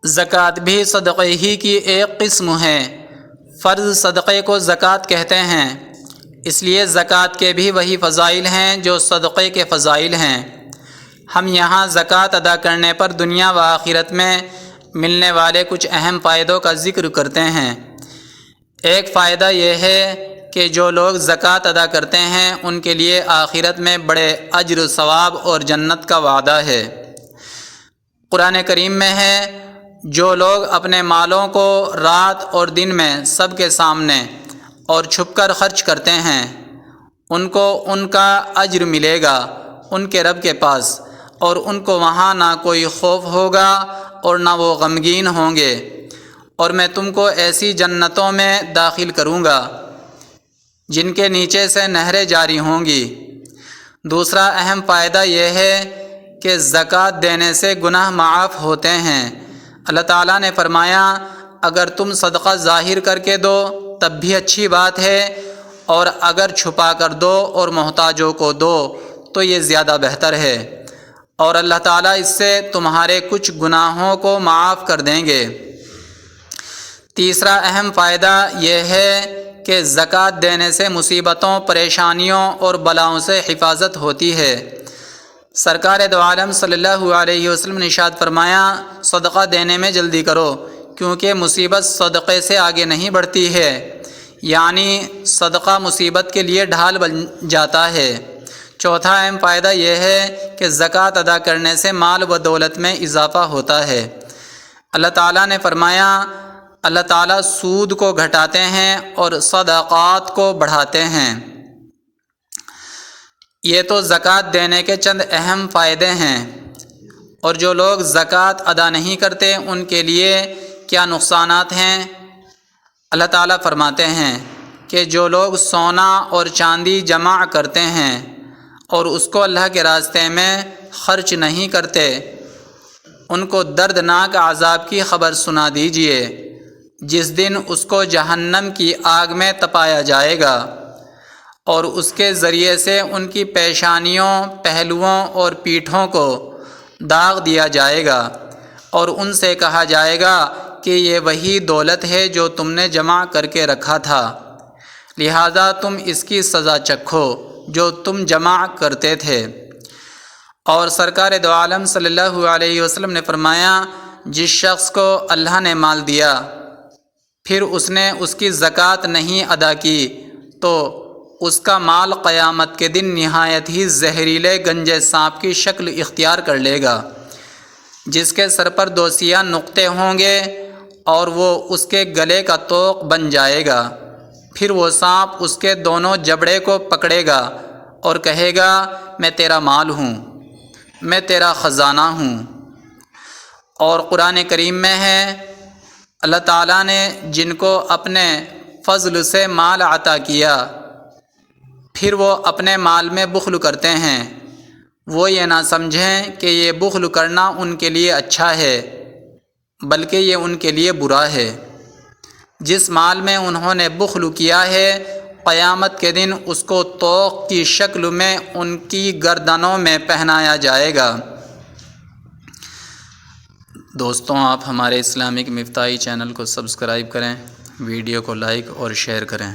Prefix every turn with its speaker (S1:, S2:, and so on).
S1: زکوٰۃ بھی صدقے ہی کی ایک قسم ہے۔ فرض صدقے کو زکوٰۃ کہتے ہیں، اس لیے زکوٰۃ کے بھی وہی فضائل ہیں جو صدقے کے فضائل ہیں۔ ہم یہاں زکوٰۃ ادا کرنے پر دنیا و آخرت میں ملنے والے کچھ اہم فائدوں کا ذکر کرتے ہیں۔ ایک فائدہ یہ ہے کہ جو لوگ زکوٰۃ ادا کرتے ہیں ان کے لیے آخرت میں بڑے اجر و ثواب اور جنت کا وعدہ ہے۔ قرآن کریم میں ہے، جو لوگ اپنے مالوں کو رات اور دن میں سب کے سامنے اور چھپ کر خرچ کرتے ہیں ان کو ان کا اجر ملے گا ان کے رب کے پاس، اور ان کو وہاں نہ کوئی خوف ہوگا اور نہ وہ غمگین ہوں گے، اور میں تم کو ایسی جنتوں میں داخل کروں گا جن کے نیچے سے نہریں جاری ہوں گی۔ دوسرا اہم فائدہ یہ ہے کہ زکوٰۃ دینے سے گناہ معاف ہوتے ہیں۔ اللہ تعالیٰ نے فرمایا، اگر تم صدقہ ظاہر کر کے دو تب بھی اچھی بات ہے، اور اگر چھپا کر دو اور محتاجوں کو دو تو یہ زیادہ بہتر ہے، اور اللہ تعالیٰ اس سے تمہارے کچھ گناہوں کو معاف کر دیں گے۔ تیسرا اہم فائدہ یہ ہے کہ زکوٰۃ دینے سے مصیبتوں، پریشانیوں اور بلاؤں سے حفاظت ہوتی ہے۔ سرکار دو عالم صلی اللہ علیہ وسلم نے ارشاد فرمایا، صدقہ دینے میں جلدی کرو کیونکہ مصیبت صدقے سے آگے نہیں بڑھتی ہے، یعنی صدقہ مصیبت کے لیے ڈھال بن جاتا ہے۔ چوتھا اہم فائدہ یہ ہے کہ زکوٰۃ ادا کرنے سے مال و دولت میں اضافہ ہوتا ہے۔ اللہ تعالیٰ نے فرمایا، اللہ تعالیٰ سود کو گھٹاتے ہیں اور صدقات کو بڑھاتے ہیں۔ یہ تو زکوٰۃ دینے کے چند اہم فائدے ہیں، اور جو لوگ زکوٰۃ ادا نہیں کرتے ان کے لیے کیا نقصانات ہیں۔ اللہ تعالیٰ فرماتے ہیں کہ جو لوگ سونا اور چاندی جمع کرتے ہیں اور اس کو اللہ کے راستے میں خرچ نہیں کرتے ان کو دردناک عذاب کی خبر سنا دیجیے، جس دن اس کو جہنم کی آگ میں تپایا جائے گا، اور اس کے ذریعے سے ان کی پیشانیوں، پہلوؤں اور پیٹھوں کو داغ دیا جائے گا، اور ان سے کہا جائے گا کہ یہ وہی دولت ہے جو تم نے جمع کر کے رکھا تھا، لہذا تم اس کی سزا چکھو جو تم جمع کرتے تھے۔ اور سرکار دو عالم صلی اللہ علیہ وسلم نے فرمایا، جس شخص کو اللہ نے مال دیا پھر اس نے اس کی زکوٰۃ نہیں ادا کی تو اس کا مال قیامت کے دن نہایت ہی زہریلے گنجے سانپ کی شکل اختیار کر لے گا، جس کے سر پر 2 سیاہ نقطے ہوں گے اور وہ اس کے گلے کا طوق بن جائے گا۔ پھر وہ سانپ اس کے دونوں جبڑے کو پکڑے گا اور کہے گا، میں تیرا مال ہوں، میں تیرا خزانہ ہوں۔ اور قرآن کریم میں ہے، اللہ تعالیٰ نے جن کو اپنے فضل سے مال عطا کیا پھر وہ اپنے مال میں بخل کرتے ہیں، وہ یہ نہ سمجھیں کہ یہ بخل کرنا ان کے لیے اچھا ہے بلکہ یہ ان کے لیے برا ہے۔ جس مال میں انہوں نے بخل کیا ہے قیامت کے دن اس کو طوق کی شکل میں ان کی گردنوں میں پہنایا جائے گا۔ دوستوں، آپ ہمارے اسلامک مفتاحی چینل کو سبسکرائب کریں، ویڈیو کو لائک اور شیئر کریں۔